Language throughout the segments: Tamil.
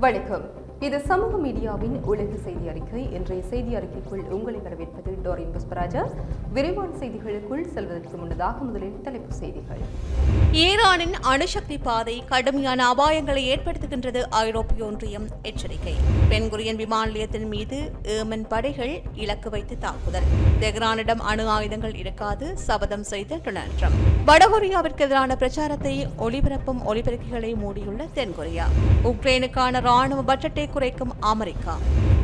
வணக்கம். இது சமூக மீடியாவின் உலக செய்தி அறிக்கை. இன்றைய செய்தி அறிக்கைக்குள் உங்களை வரவேற்பது டோரின் புஷ்பராஜா. விரைவான செய்திகளுக்குள் செல்வதற்கு முன்னதாக முதலில் தலைப்புச் செய்திகள். ஈரானின் அணுசக்தி பாதை கடுமையான அபாயங்களை ஏற்படுத்துகின்றது. ஐரோப்பிய ஒன்றியம் எச்சரிக்கை. பென்குரியன் விமான நிலையத்தின் மீது ஏமன் படைகள் இலக்கு வைத்து தாக்குதல். தெஹ்ரானிடம் அணு ஆயுதங்கள் இருக்காது சபதம் செய்த டொனால்ட் ட்ரம்ப். வடகொரியாவிற்கு எதிரான பிரச்சாரத்தை ஒளிபரப்பும் ஒலிபெருக்கிகளை மூடியுள்ள தென்கொரியா. உக்ரைனுக்கான ராணுவ பட்ஜெட்டை குறைக்கும் அமெரிக்கா.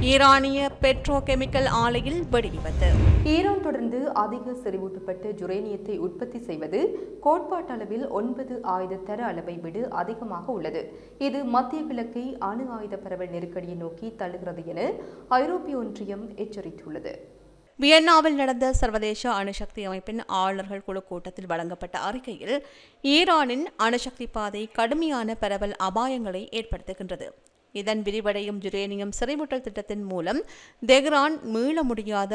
ஈரானிய பெட்ரோ கெமிக்கல் ஆலையில் வெடி விபத்து. ஈரான் தொடர்ந்து அதிக செறிவூட்டப்பட்ட யுரேனியத்தை உற்பத்தி செய்வது கோட்பாட்டளவில் 9 ஆயுத தர அளவை விட அதிகமாக உள்ளது. இது மத்திய கிழக்கை அணு ஆயுத பரவல் நெருக்கடியை நோக்கி தள்ளுகிறது என ஐரோப்பிய ஒன்றியம் எச்சரித்துள்ளது. வியன்னாவில் நடந்த சர்வதேச அணுசக்தி அமைப்பின் ஆளுநர்கள் குழு கூட்டத்தில் வழங்கப்பட்ட அறிக்கையில் ஈரானின் அணுசக்தி பாதை கடுமையான பரவல் அபாயங்களை ஏற்படுத்துகின்றது. இதன் விரிவடையும் யுரேனியம் செறிவூட்டல் திட்டத்தின் மூலம் தெஹ்ரான் மீள முடியாத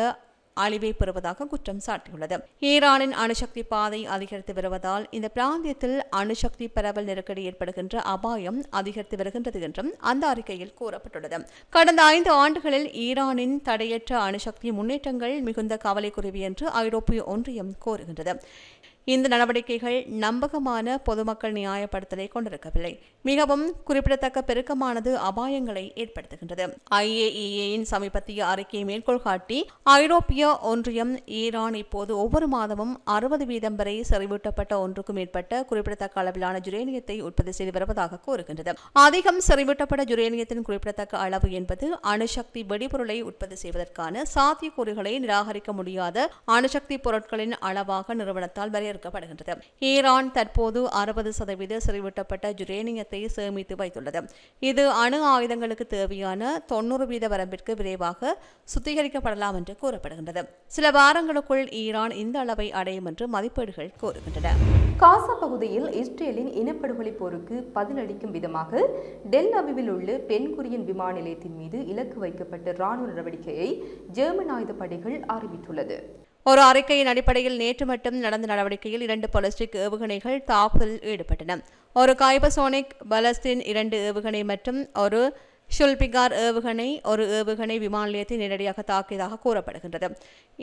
அழிவை பெறுவதாக குற்றம் சாட்டியுள்ளது. ஈரானின் அணுசக்தி பாதை அதிகரித்து வருவதால் இந்த பிராந்தியத்தில் அணுசக்தி பரவல் நெருக்கடி ஏற்படுகின்ற அபாயம் அதிகரித்து வருகின்றது என்றும் அந்த அறிக்கையில் கூறப்பட்டுள்ளது. கடந்த 5 ஆண்டுகளில் ஈரானின் தடையற்ற அணுசக்தி முன்னேற்றங்கள் மிகுந்த கவலைக்குரியவை என்று ஐரோப்பிய ஒன்றியம் கூறுகின்றது. இந்த நடவடிக்கைகள் நம்பகமான பொதுமக்கள் நியாயப்படுத்தலை கொண்டிருக்கவில்லை. மிகவும் குறிப்பிடத்தக்க பெருக்கமானது அபாயங்களை ஏற்படுத்துகின்றது. IAEAயின் சமீபத்திய அறிக்கையை மேற்கோள் காட்டி ஐரோப்பிய ஒன்றியம் ஈரான் இப்போது ஒவ்வொரு மாதமும் 60% வரை செறிவூட்டப்பட்ட ஒன்றுக்கும் மேற்பட்ட குறிப்பிடத்தக்க அளவிலான யுரேனியத்தை உற்பத்தி செய்து வருவதாக கூறுகின்றது. அதிகம் செறிவூட்டப்பட்ட யுரேனியத்தின் குறிப்பிடத்தக்க அளவு என்பது அணுசக்தி வெடிபொருளை உற்பத்தி செய்வதற்கான சாத்தியக்கூறுகளை நிராகரிக்க முடியாத அணுசக்தி பொருட்களின் அளவாக நிறுவனத்தால் வரையறுக்கப்படுகின்றது. ஈரான் தற்போது 60% செறிவூட்டப்பட்ட யுரேனியத்தை சேமித்து வைத்துள்ளது. இது அணு ஆயுதங்களுக்கு தேவையான 90% வரம்பிற்கு விரைவாக சுத்திகரிக்கப்படலாம் என்று கூறப்படுகின்றது. சில வாரங்களுக்குள் ஈரான் இந்த அளவை அடையும் என்று மதிப்பீடுகள் கூறுகின்றன. காசா பகுதியில் இஸ்ரேலின் இனப்படுகொலை போருக்கு பதிலளிக்கும் விதமாக டெல் அவிவில் உள்ள பென்குரியன் விமான நிலையத்தின் மீது இலக்கு வைக்கப்பட்ட ராணுவ நடவடிக்கையை ஜெர்மன் ஆயுதப்படைகள் அறிவித்துள்ளது. ஒரு அறிக்கையின் அடிப்படையில் நேற்று மட்டும் நடந்த நடவடிக்கையில் 2 பாலிஸ்டிக் ஏவுகணைகள் தாக்குதலில் ஈடுபட்டன. ஒரு கைபசோனிக் பாலஸ்தீன் 2 ஏவுகணை மற்றும் ஒரு ஷுல்பிகார் ஏவுகணை ஒரு ஏவுகணை விமான நிலையத்தை நேரடியாக தாக்கியதாக கூறப்படுகின்றது.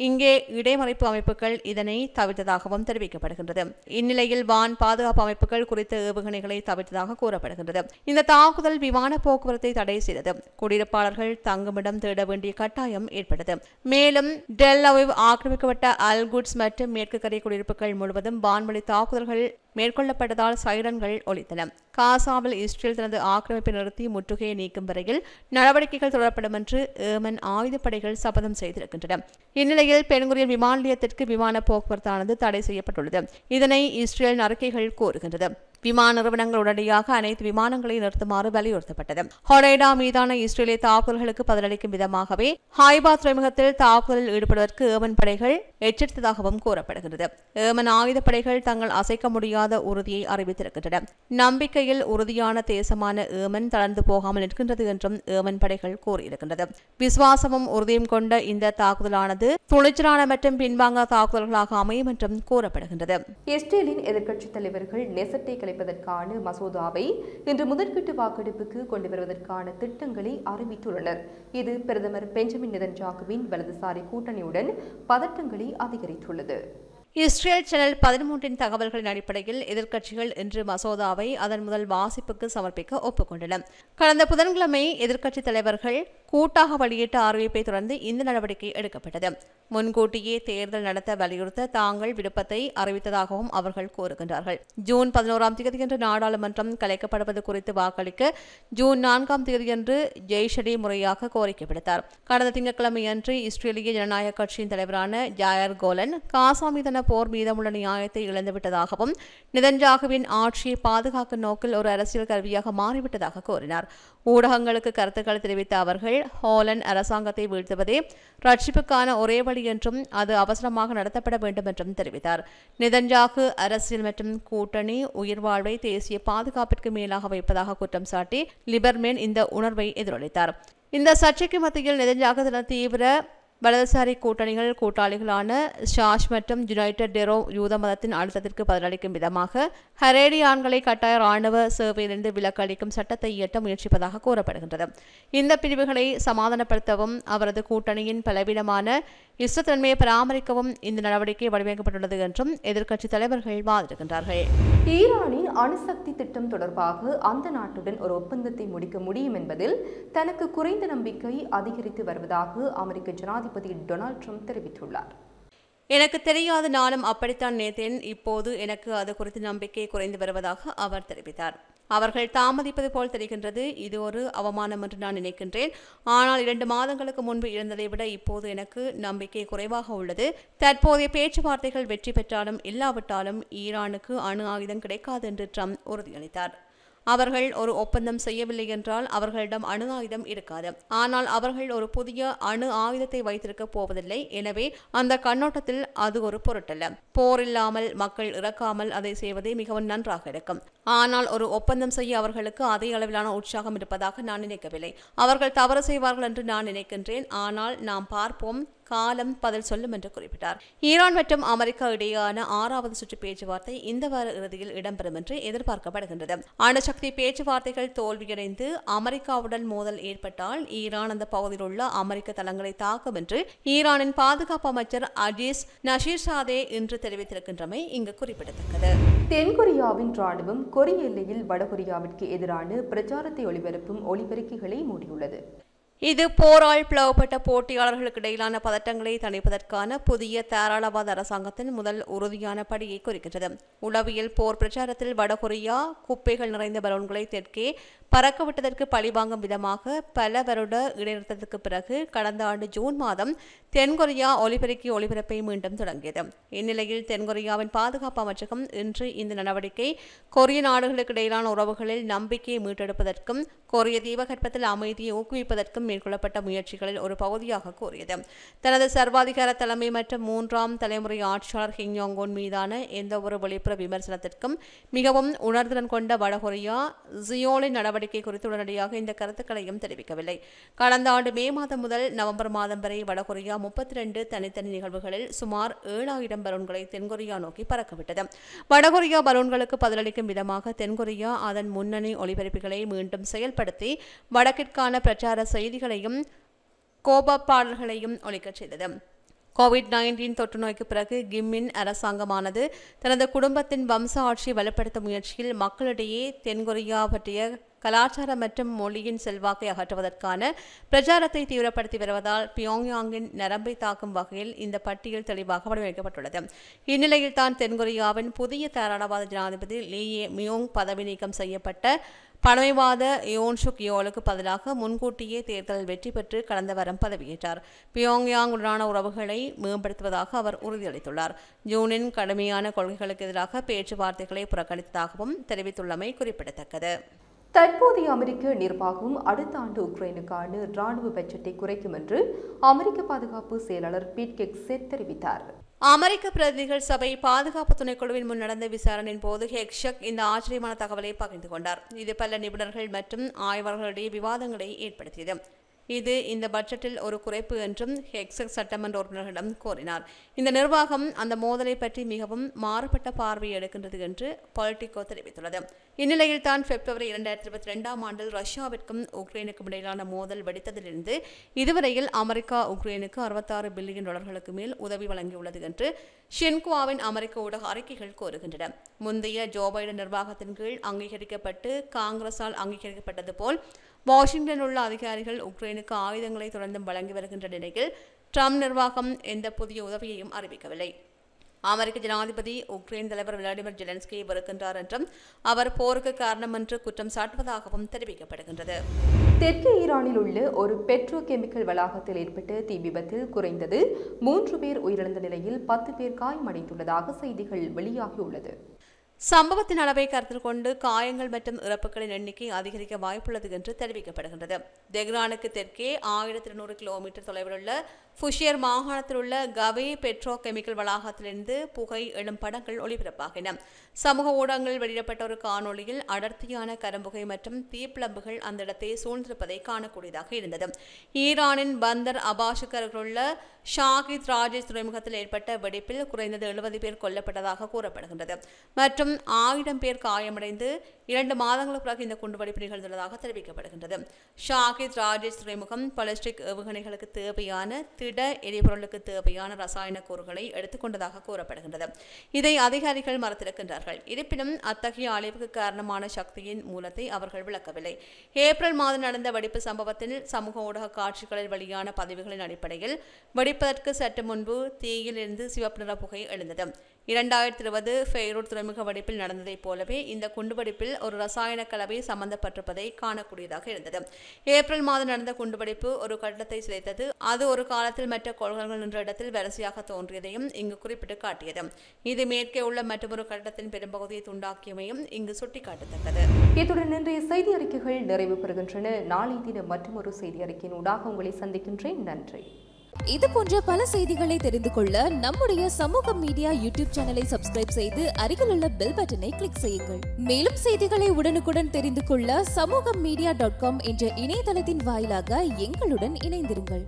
இங்கே இடைமறைப்பு அமைப்புகள் இதனை தவிர்த்ததாகவும் தெரிவிக்கப்படுகின்றது. இந்நிலையில் வான் பாதுகாப்பு அமைப்புகள் குறித்த ஏவுகணைகளை தவிர்த்ததாக கூறப்படுகின்றது. இந்த தாக்குதல் விமான போக்குவரத்தை தடை செய்தது. குடியிருப்பாளர்கள் தங்குமிடம் தேட வேண்டிய கட்டாயம் ஏற்பட்டது. மேலும் டெல் அவிவ் ஆக்கிரமிக்கப்பட்ட அல்குட்ஸ் மற்றும் மேற்கு கரை குடியிருப்புகள் முழுவதும் வான்வழி தாக்குதல்கள் மேற்கொள்ளப்பட்டதால் சைரன்கள் ஒலித்தன. காசாவில் இஸ்ரேல் தனது ஆக்கிரமிப்பை நிறுத்தி முற்றுகையை நீக்கும் வரையில் நடவடிக்கைகள் தொடரப்படும் என்று ஏமன் ஆயுதப்படைகள் சபதம் செய்திருக்கின்றன. இந்நிலையில் பென்குரியன் விமான நிலையத்திற்கு விமான போக்குவரத்தானது தடை செய்யப்பட்டுள்ளது. இதனை இஸ்ரேல் அறிக்கைகள் கூறுகின்றது. விமான நிறுவனங்கள் உடனடியாக அனைத்து விமானங்களை நிறுத்துமாறு வலியுறுத்தப்பட்டது. ஹொடைடா மீதான இஸ்ரேலிய தாக்குதல்களுக்கு பதிலளிக்கும் விதமாகவே ஹைபா துறைமுகத்தில் தாக்குதலில் ஈடுபடுவதற்கு ஏமன் படைகள் எச்சரித்ததாகவும் கூறப்படுகிறது. ஏமன் ஆயுதப்படைகள் தங்கள் அசைக்க முடியாத உறுதியை அறிவித்திருக்கின்றன. நம்பிக்கையில் உறுதியான தேசமான ஏமன் தளர்ந்து போகாமல் நிற்கின்றது என்றும் ஏமன் படைகள் கூறியிருக்கின்றது. விசுவாசமும் உறுதியும் கொண்ட இந்த தாக்குதலானது துணிச்சலான மற்றும் பின்வாங்க தாக்குதல்களாக அமையும் என்றும் கூறப்படுகின்றது. இஸ்ரேலின் எதிர்க்கட்சித் தலைவர்கள் நெசட்டை கலைப்பதற்கான மசோதாவை இன்று முதற்கட்ட வாக்கெடுப்புக்கு கொண்டு வருவதற்கான திட்டங்களை அறிவித்துள்ளனர். இது பிரதமர் பெஞ்சமின் நெதன்யாகுவின் வலதுசாரி கூட்டணியுடன் பதட்டங்களை அதிகரித்துள்ளது. இஸ்ரேல் சேனல் 13 தகவல்களின் அடிப்படையில் எதிர்க்கட்சிகள் இன்று மசோதாவை அதன் முதல் வாசிப்புக்கு சமர்ப்பிக்க ஒப்புக்கொண்டன. கடந்த புதன்கிழமை எதிர்க்கட்சித் தலைவர்கள் கூட்டாக வெளியிட்ட அறிவிப்பை தொடர்ந்து இந்த நடவடிக்கை எடுக்கப்பட்டது. முன்கூட்டியே தேர்தல் நடத்த வலியுறுத்த தாங்கள் விருப்பத்தை அறிவித்ததாகவும் அவர்கள் கூறுகின்றார்கள். ஜூன் 11ஆம் தேதியன்று நாடாளுமன்றம் கலைக்கப்படுவது குறித்து வாக்களிக்க ஜூன் 4ஆம் தேதியன்று ஜெய்ஷடி முறையாக கோரிக்கை விடுத்தார். கடந்த திங்கட்கிழமையன்று இஸ்ரேலிய ஜனநாயக கட்சியின் தலைவரான யாயர் கோலன் காசா மீதான போர் மீதமுள்ள நியாயத்தை இழந்துவிட்டதாகவும் நெதன்யாகுவின் ஆட்சியை பாதுகாக்கும் நோக்கில் ஒரு அரசியல் கருவியாக மாறிவிட்டதாக கூறினார். ஊடகங்களுக்கு கருத்துக்களை தெரிவித்த அவர்கள் ஹோலண்ட் அரசாங்கத்தை வீழ்த்துவதே ரட்சிப்புக்கான ஒரே வழி என்றும் அது அவசரமாக நடத்தப்பட வேண்டும் என்றும் தெரிவித்தார். நெதன்யாகு அரசியல் மற்றும் கூட்டணி உயிர் வாழ்வை தேசிய பாதுகாப்பிற்கு மேலாக வைப்பதாக குற்றம் சாட்டி லிபர்மேன் இந்த உணர்வை எதிரொலித்தார். இந்த சர்ச்சைக்கு மத்தியில் நெதன்யாகு தனது தீவிர வலதுசாரி கூட்டாளிகளான ஷாஷ் மற்றும் யுனைடெட் டெரோ யூத மதத்தின் அழுத்தத்திற்கு பதிலளிக்கும் விதமாக ஹரேடியான்களை கட்டாய ராணுவ சேவையிலிருந்து விலக்களிக்கும் சட்டத்தை இயற்ற முயற்சிப்பதாக கூறப்படுகின்றது. இந்த பிரிவுகளை சமாதானப்படுத்தவும் அவரது கூட்டணியின் பலவீனமான இஷ்டத்தன்மையை பராமரிக்கவும் இந்த நடவடிக்கை வடிவமைக்கப்பட்டுள்ளது என்றும் எதிர்க்கட்சித் தலைவர்கள் வாதிடுகின்றார்கள். ஈரானின் அணுசக்தி திட்டம் தொடர்பாக அந்த நாட்டுடன் ஒரு ஒப்பந்தத்தை முடிக்க முடியும் என்பதில் தனக்கு குறைந்த நம்பிக்கை அதிகரித்து வருவதாக அமெரிக்க ஜனாதிபதி டொனால்ட் ட்ரம்ப் தெரிவித்துள்ளார். எனக்கு தெரியாது, நானும் அப்படித்தான் நினைத்தேன். இப்போது எனக்கு அது குறித்து நம்பிக்கை குறைந்து வருவதாக அவர் தெரிவித்தார். அவர்கள் தாமதிப்பது போல் தெரிகின்றது. இது ஒரு அவமானம் என்று நான் நினைக்கின்றேன். ஆனால் 2 மாதங்களுக்கு முன்பு இருந்ததை விட இப்போது எனக்கு நம்பிக்கை குறைவாக உள்ளது. தற்போதைய பேச்சுவார்த்தைகள் வெற்றி பெற்றாலும் இல்லாவிட்டாலும் ஈரானுக்கு அணு ஆயுதம் கிடைக்காது என்று ட்ரம்ப் உறுதியளித்தார். அவர்கள் ஒரு ஒப்பந்தம் செய்யவில்லை என்றால் அவர்களிடம் அணு ஆயுதம் இருக்காது. ஆனால் அவர்கள் ஒரு புதிய அணு ஆயுதத்தை வைத்திருக்க போவதில்லை. எனவே அந்த கண்ணோட்டத்தில் அது ஒரு பொருட்டல்ல. போர் இல்லாமல் மக்கள் இறக்காமல் அதை செய்வதே மிகவும் நன்றாக இருக்கும். ஆனால் ஒரு ஒப்பந்தம் செய்ய அவர்களுக்கு அதே அளவிலான உற்சாகம் இருப்பதாக நான் நினைக்கவில்லை. அவர்கள் தவறு செய்வார்கள் என்று நான் நினைக்கின்றேன். ஆனால் நாம் பார்ப்போம், காலம் பதில் சொல்லும் என்று குறிப்பிட்டார். ஈரான் மற்றும் அமெரிக்கா இடையேயான 6வது சுற்று பேச்சுவார்த்தை இந்த வார இறுதியில் இடம்பெறும் என்று எதிர்பார்க்கப்படுகின்றது. அணுசக்தி பேச்சுவார்த்தைகள் தோல்வியடைந்து அமெரிக்காவுடன் மோதல் ஏற்பட்டால் ஈரான் அந்த பகுதியில் உள்ள அமெரிக்க தளங்களை தாக்கும் என்று ஈரானின் பாதுகாப்பு அமைச்சர் அஜீஸ் நஷீர்சாதே இன்று தெரிவித்திருக்கின்றமை இங்கு குறிப்பிடத்தக்கது. தென்கொரியாவின் ராணுவம் கொரிய எல்லையில் வடகொரியாவிற்கு எதிரான பிரச்சாரத்தை ஒளிபரப்பும் ஒலிபெருக்கிகளை மூடியுள்ளது. இது போரால் பிளவுபட்ட போட்டியாளர்களுக்கு இடையிலான பதட்டங்களை தணிப்பதற்கான புதிய தாராளவாத அரசாங்கத்தின் முதல் உறுதியான படியை குறிக்கின்றது. உளவியல் போர் பிரச்சாரத்தில் வடகொரியா குப்பைகள் நிறைந்த பலூன்களை தெற்கே பறக்கவிட்டதற்கு பழிவாங்கும் விதமாக பல வருட இடைநிறுத்தத்துக்கு பிறகு கடந்த ஆண்டு ஜூன் மாதம் தென்கொரியா ஒலிபரப்பை மீண்டும் தொடங்கியது. இந்நிலையில் தென்கொரியாவின் பாதுகாப்பு அமைச்சகம் இன்று இந்த நடவடிக்கை கொரிய நாடுகளுக்கு இடையிலான உறவுகளில் நம்பிக்கையை மீட்டெடுப்பதற்கும் கொரிய தீபகற்பத்தில் அமைதியை ஊக்குவிப்பதற்கும் மேற்கொள்ளப்பட்ட முயற்சிகளில் ஒரு பகுதியாக கூறியது. தனது சர்வாதிகார தலைமை மற்றும் 3ஆம் தலைமுறை ஆட்சியாளர் கிம் ஜாங் உன் மீதான எந்தவொரு வெளிப்புற விமர்சனத்திற்கும் மிகவும் உணர்திறன் கொண்ட வடகொரியா சியோலின் நடவடிக்கை குறித்து உடனடியாக இந்த கருத்துக்களையும் தெரிவிக்கவில்லை. கடந்த ஆண்டு மே மாதம் முதல் நவம்பர் மாதம் வரை வடகொரியா 32 தனித்தனி நிகழ்வுகளில் சுமார் 7000 பலூன்களை தென்கொரியா நோக்கி பறக்கவிட்டது. வடகொரியா பலூன்களுக்கு பதிலளிக்கும் விதமாக தென்கொரியா அதன் முன்னணி ஒலிபரப்புகளை மீண்டும் செயல்படுத்தி வடக்கிற்கான பிரச்சார செய்திகளையும் கோபப்பாடல்களையும் ஒலிக்கச் செய்தது. கோவிட்-19 தொற்று நோய்க்கு பிறகு கிம்மின் அரசாங்கமானது தனது குடும்பத்தின் வம்ச ஆட்சியை வலுப்படுத்தும் முயற்சியில் மக்களிடையே தென்கொரியா பற்றிய கலாச்சார மற்றும் மொழியின் செல்வாக்கை அகற்றுவதற்கான பிரச்சாரத்தை தீவிரப்படுத்தி வருவதால் பியோங்யாங்கின் நரம்பை தாக்கும் வகையில் இந்த பட்டியல் தெளிவாக வடிவமைக்கப்பட்டுள்ளது. இந்நிலையில் தான் தென்கொரியாவின் புதிய தாராளவாத ஜனாதிபதி லீ மியோங் பதவி நீக்கம் செய்யப்பட்ட பழமைவாத யோன் சுக் யோலுக்கு பதிலாக முன்கூட்டியே தேர்தலில் வெற்றி பெற்று கடந்த வாரம் பதவியேற்றார். பியோங்யாங் உடனான உறவுகளை மேம்படுத்துவதாக அவர் உறுதியளித்துள்ளார். ஜூனின் கடுமையான கொள்கைகளுக்கு எதிராக பேச்சுவார்த்தைகளை புறக்கணித்ததாகவும் தெரிவித்துள்ளமை குறிப்பிடத்தக்கது. தற்போதைய அமெரிக்க நிர்வாகம் அடுத்த ஆண்டு உக்ரைனுக்கான ராணுவ பட்ஜெட்டை குறைக்கும் என்று அமெரிக்க பாதுகாப்பு செயலாளர் பீட் ஹெக்ஸெட் தெரிவித்தார். அமெரிக்க பிரதிநிதிகள் சபை பாதுகாப்பு துணைக்குழுவின் முன் நடந்த விசாரணையின் போது ஹெக்ஸெட் இந்த ஆச்சரியமான தகவலை பகிர்ந்து கொண்டார். இது பல நிபுணர்கள் மற்றும் ஆய்வாளர்களிடையே விவாதங்களை ஏற்படுத்தியது. இது இந்த பட்ஜெட்டில் ஒரு குறைப்பு என்றும் ஹெக்ஸெட் சட்டமன்ற உறுப்பினர்களிடம் கோரினார். இந்த நிர்வாகம் அந்த மோதலை பற்றி மிகவும் மாறுபட்ட பார்வையை எடுக்கின்றது என்று பொலிட்டிகோ தெரிவித்துள்ளது. இந்நிலையில் தான் பிப்ரவரி 2022ஆம் ஆண்டில் ரஷ்யாவிற்கும் உக்ரைனுக்கும் இடையிலான மோதல் வெடித்ததிலிருந்து இதுவரையில் அமெரிக்கா உக்ரைனுக்கு $66 பில்லியன் மேல் உதவி வழங்கியுள்ளது என்று ஷின்குவாவின் அமெரிக்க ஊடக அறிக்கைகள் கோருகின்றன. முந்தைய ஜோ பைடன் நிர்வாகத்தின் கீழ் அங்கீகரிக்கப்பட்டு காங்கிரஸால் அங்கீகரிக்கப்பட்டது போல் வாஷிங்டன் உள்ள அதிகாரிகள் உக்ரைனுக்கு ஆயுதங்களை தொடர்ந்து வழங்கி வருகின்ற நிலையில் ட்ரம்ப் நிர்வாகம் எந்த புதிய உதவியையும் அறிவிக்கவில்லை. அமெரிக்க ஜனாதிபதி உக்ரைன் தலைவர் விளாடிமிர் ஜெலன்ஸ்கியை வெறுக்கின்றார் என்றும் அவர் போருக்கு காரணம் என்று குற்றம் சாட்டுவதாகவும் தெரிவிக்கப்படுகின்றது. தெற்கு ஈரானில் உள்ள ஒரு பெட்ரோ கெமிக்கல் வளாகத்தில் ஏற்பட்ட தீ விபத்தில் குறைந்தது 3 பேர் உயிரிழந்த நிலையில் 10 பேர் காயமடைந்துள்ளதாக செய்திகள் வெளியாகியுள்ளது. சம்பவத்தின் அளவை கருத்தில் கொண்டு காயங்கள் மற்றும் இறப்புகளின் எண்ணிக்கை அதிகரிக்க வாய்ப்புள்ளது என்று தெரிவிக்கப்படுகின்றது. தெஹ்ரானுக்கு தெற்கே 1200 கிலோமீட்டர் தொலைவில் உள்ள ஃபுஷியர் மாகாணத்தில் உள்ள கவே பெட்ரோ கெமிக்கல் வளாகத்திலிருந்து புகை எழும் படங்கள் ஒளிபரப்பாகின. சமூக ஊடகங்களில் வெளியிடப்பட்ட ஒரு காணொளியில் அடர்த்தியான கரும்புகை மற்றும் தீப்பிழம்புகள் அந்த இடத்தை சூழ்ந்திருப்பதை காணக்கூடியதாக இருந்தது. ஈரானின் பந்தர் அபாஷுக்கு அருகிலுள்ள ஷாகித் ராஜேஷ் துறைமுகத்தில் ஏற்பட்ட வெடிப்பில் குறைந்தது 70 பேர் கொல்லப்பட்டதாக கூறப்படுகின்றது மற்றும் 1000 பேர் காயமடைந்து 2 மாதங்களுக்கு பிறகு இந்த குண்டுவெடிப்பு நிகழ்ந்துள்ளதாக தெரிவிக்கப்படுகின்றது. ஷாகித் ராஜேஷ் துறைமுகம் பாலிஸ்டிக் ஏவுகணைகளுக்கு தேவையான திட எரிபொருளுக்கு தேவையான ரசாயன கூறுகளை எடுத்துக்கொண்டதாக கூறப்படுகின்றது. இதை அதிகாரிகள் மறுத்திருக்கின்றார்கள். இருப்பினும் அத்தகைய அழிவுக்கு காரணமான சக்தியின் மூலத்தை அவர்கள் விளக்கவில்லை. ஏப்ரல் மாதம் நடந்த வெடிப்பு சம்பவத்தில் சமூக ஊடக காட்சிகளில் வெளியான பதிவுகளின் அடிப்படையில் வெடிப்பதற்கு சற்று முன்பு தீயில் இருந்து சிவப்பு நிற புகை எழுந்தது. 2020 ஃபெய்ரூட் துறைமுக வெடிப்பில் நடந்ததைப் போலவே இந்த குண்டுவெடிப்பில் ஒரு ரசாயன கலவை சம்பந்தப்பட்டிருப்பதை காணக்கூடியதாக இருந்தது. ஏப்ரல் மாதம் நடந்த குண்டுவெடிப்பு ஒரு கட்டத்தை சிதைத்தது. அது ஒரு காலத்தில் மற்ற கொள்கைகள் நின்ற இடத்தில் வரிசையாக தோன்றியதையும் இங்கு குறிப்பிட்டு காட்டியது. இது மேற்கே உள்ள மற்றொரு கட்டத்தின் பெரும்பகுதியை துண்டாக்கியமையும் இங்கு சுட்டிக்காட்டத்தக்கது. இத்துடன் இன்றைய செய்தி அறிக்கைகள் நிறைவு பெறுகின்றன. நாளை தினம் மற்றொரு செய்தி அறிக்கையினூடாக உங்களை சந்திக்கின்றேன். நன்றி. இது போன்ற பல செய்திகளை தெரிந்து கொள்ள நம்முடைய சமூக மீடியா யூடியூப் சேனலை சப்ஸ்கிரைப் செய்து அருகில் உள்ள பெல் பட்டனை கிளிக் செய்யுங்கள். மேலும் செய்திகளை உடனுக்குடன் தெரிந்து கொள்ள சமூகமீடியா.com என்ற இணையதளத்தின் வாயிலாக எங்களுடன் இணைந்திருங்கள்.